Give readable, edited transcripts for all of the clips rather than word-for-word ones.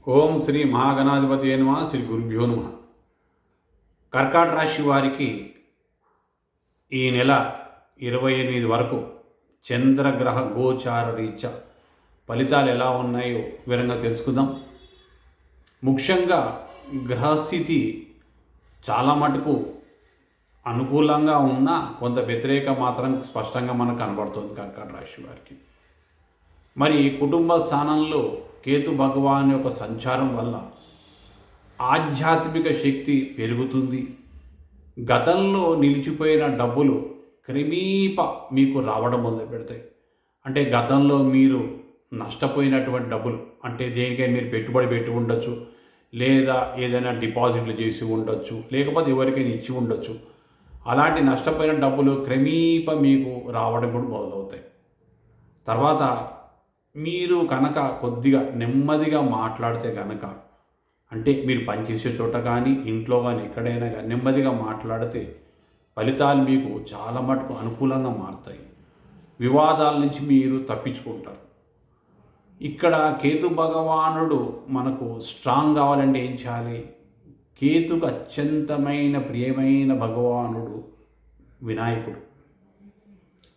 ఓం శ్రీ మహాగణాధిపతి నమః. శ్రీ గురుభ్యో నమః. కర్కాటక రాశి వారికి ఈ నెల 28 వరకు చంద్రగ్రహ గోచార రీత్యా ఫలితాలు ఎలా ఉన్నాయో వివరంగా తెలుసుకుందాం. ముఖ్యంగా గ్రహస్థితి చాలా మటుకు అనుకూలంగా ఉన్నా కొంత వ్యతిరేక మాత్రం స్పష్టంగా మనకు కనబడుతుంది కర్కాటక రాశి వారికి. మరి కుటుంబ స్థానంలో కేతు భగవాన్ యొక్క సంచారం వల్ల ఆధ్యాత్మిక శక్తి పెరుగుతుంది. గతంలో నిలిచిపోయిన డబ్బులు క్రమేప మీకు రావడం మొదలు పెడతాయి. అంటే గతంలో మీరు నష్టపోయినటువంటి డబ్బులు, అంటే దేనికైనా మీరు పెట్టుబడి పెట్టి ఉండొచ్చు, లేదా ఏదైనా డిపాజిట్లు చేసి ఉండొచ్చు, లేకపోతే ఎవరికైనా ఇచ్చి ఉండొచ్చు. అలాంటి నష్టపోయిన డబ్బులు క్రమేప మీకు రావడం కూడా మొదలవుతాయి. తర్వాత మీరు కనుక కొద్దిగా నెమ్మదిగా మాట్లాడితే కనుక, అంటే మీరు పనిచేసే చోట కానీ ఇంట్లో కానీ ఎక్కడైనా కానీ నెమ్మదిగా మాట్లాడితే ఫలితాలు మీకు చాలా మటుకు అనుకూలంగా మారుతాయి. వివాదాల నుంచి మీరు తప్పించుకుంటారు. ఇక్కడ కేతు భగవానుడు మనకు స్ట్రాంగ్ కావాలంటే ఏం చేయాలి? కేతుకు అత్యంతమైన ప్రియమైన భగవానుడు వినాయకుడు.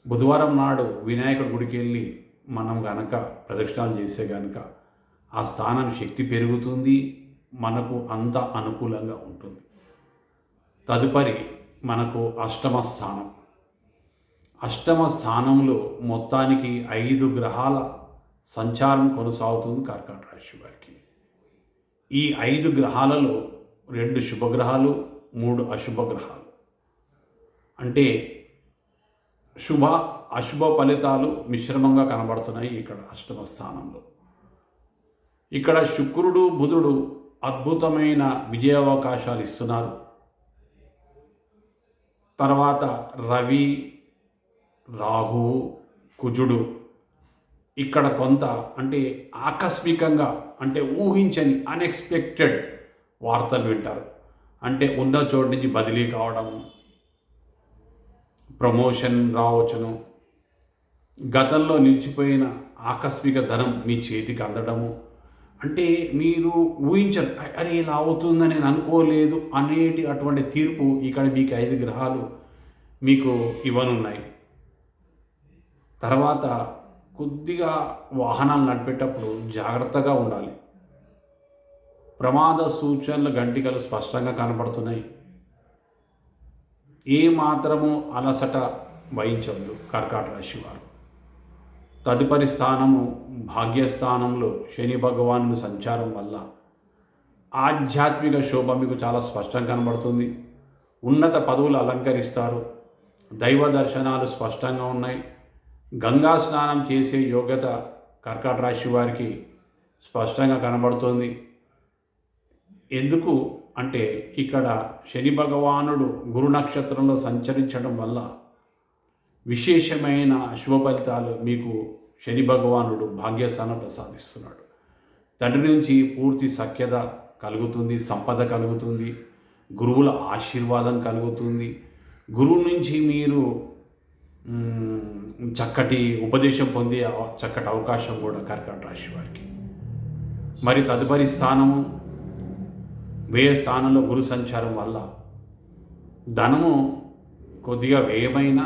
బుధవారం నాడు వినాయకుడి గుడికి వెళ్ళి మనం గనక ప్రదక్షిణాలు చేస్తే గనక ఆ స్థానం శక్తి పెరుగుతుంది, మనకు అంత అనుకూలంగా ఉంటుంది. తదుపరి మనకు అష్టమ స్థానం. అష్టమ స్థానంలో మొత్తానికి 5 గ్రహాల సంచారం కొనసాగుతుంది కర్కాటక రాశి వారికి. ఈ 5 గ్రహాలలో 2 శుభగ్రహాలు, 3 అశుభ గ్రహాలు. అంటే శుభ అశుభ ఫలితాలు మిశ్రమంగా కనబడుతున్నాయి ఇక్కడ అష్టమ స్థానంలో. ఇక్కడ శుక్రుడు బుధుడు అద్భుతమైన విజయావకాశాలు ఇస్తున్నారు. తర్వాత రవి, రాహు, కుజుడు ఇక్కడ కొంత అంటే ఆకస్మికంగా, అంటే ఊహించని అన్ఎక్స్పెక్టెడ్ వార్తలు వింటారు. అంటే ఉన్న చోటు నుంచి బదిలీ కావడం, ప్రమోషన్ రావచ్చును, గతంలో నిలిచిపోయిన ఆకస్మిక ధనం మీ చేతికి అందడము. అంటే మీరు ఊహించరు, అరే ఇలా అవుతుందని నేను అనుకోలేదు అనేటి అటువంటి తీర్పు ఇక్కడ మీకు 5 గ్రహాలు మీకు ఇవ్వనున్నాయి. తర్వాత కొద్దిగా వాహనాలు నడిపేటప్పుడు జాగ్రత్తగా ఉండాలి. ప్రమాద సూచనలు గంటికలు స్పష్టంగా కనబడుతున్నాయి. ఏ మాత్రము అలసట వహించవద్దు కర్కాటక రాశి వారు. తదుపరి స్థానము భాగ్యస్థానంలో శని భగవాను సంచారం వల్ల ఆధ్యాత్మిక శోభ మీకు చాలా స్పష్టంగా కనబడుతుంది. ఉన్నత పదవులు అలంకరిస్తారు. దైవ దర్శనాలు స్పష్టంగా ఉన్నాయి. గంగా స్నానం చేసే యోగ్యత కర్కాటక రాశి వారికి స్పష్టంగా కనబడుతుంది. ఎందుకు అంటే ఇక్కడ శని భగవానుడు గురు నక్షత్రంలో సంచరించడం వల్ల విశేషమైన శుభ ఫలితాలు మీకు శని భగవానుడు భాగ్యస్థానం ప్రసాదిస్తున్నాడు. తండ్రి నుంచి పూర్తి సఖ్యత కలుగుతుంది, సంపద కలుగుతుంది, గురువుల ఆశీర్వాదం కలుగుతుంది. గురువు నుంచి మీరు చక్కటి ఉపదేశం పొందే చక్కటి అవకాశం కూడా కర్కాటక రాశి వారికి. మరి తదుపరి స్థానము వ్యయ స్థానంలో గురు సంచారం వల్ల ధనము కొద్దిగా వ్యయమైన,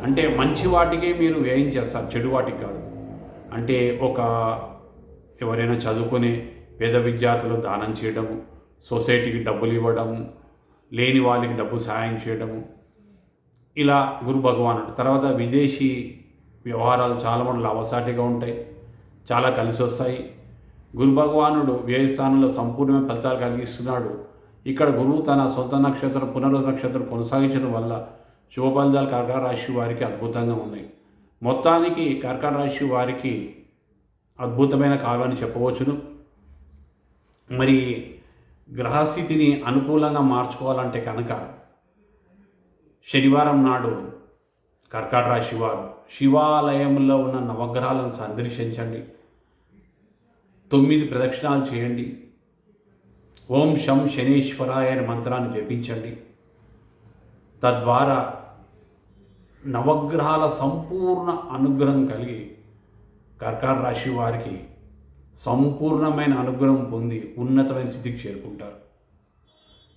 అంటే మంచి వాటికే మీరు వ్యయం చేస్తారు, చెడు వాటికి కాదు. అంటే ఎవరైనా చదువుకునే పేద విద్యార్థులు దానం చేయడము, సొసైటీకి డబ్బులు ఇవ్వడము, లేని వాళ్ళకి డబ్బు సహాయం చేయడము, ఇలా గురు భగవానుడు. తర్వాత విదేశీ వ్యవహారాలు చాలా మంది లాభసాటిగా ఉంటాయి, చాలా కలిసి వస్తాయి. గురు భగవానుడు వ్యయస్థానంలో సంపూర్ణమైన ఫలితాలు కలిగిస్తున్నాడు. ఇక్కడ గురువు తన సొంత నక్షత్రం పునర్వసు నక్షత్రం కొనసాగించడం వల్ల శుభ ఫలితాలు కర్కాటక రాశి వారికి అద్భుతంగా ఉన్నాయి. మొత్తానికి కర్కాటక రాశి వారికి అద్భుతమైన కావ్యాన్ని చెప్పవచ్చును. మరి గ్రహస్థితిని అనుకూలంగా మార్చుకోవాలంటే కనుక శనివారం నాడు కర్కాటక రాశి వారు శివాలయంలో ఉన్న నవగ్రహాలను సందర్శించండి. 9 ప్రదక్షిణాలు చేయండి. ఓం శం శనీశ్వరాయ అనే మంత్రాన్ని జపించండి. తద్వారా నవగ్రహాల సంపూర్ణ అనుగ్రహం కలిగి కర్కాటక రాశి వారికి సంపూర్ణమైన అనుగ్రహం పొంది ఉన్నతమైన స్థితికి చేరుకుంటారు.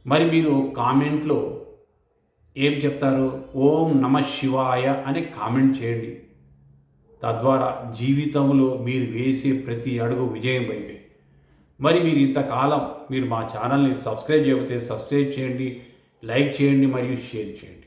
మరి మీరు కామెంట్లో ఏం చెప్తారు? ఓం నమ శివాయ అని కామెంట్ చేయండి. తద్వారా జీవితంలో మీరు వేసే ప్రతి అడుగు విజయం వైపే. మరి మీరు ఇంతకాలం మీరు మా ఛానల్ని సబ్స్క్రైబ్ చేయకపోతే సబ్స్క్రైబ్ చేయండి, లైక్ చేయండి మరియు షేర్ చేయండి.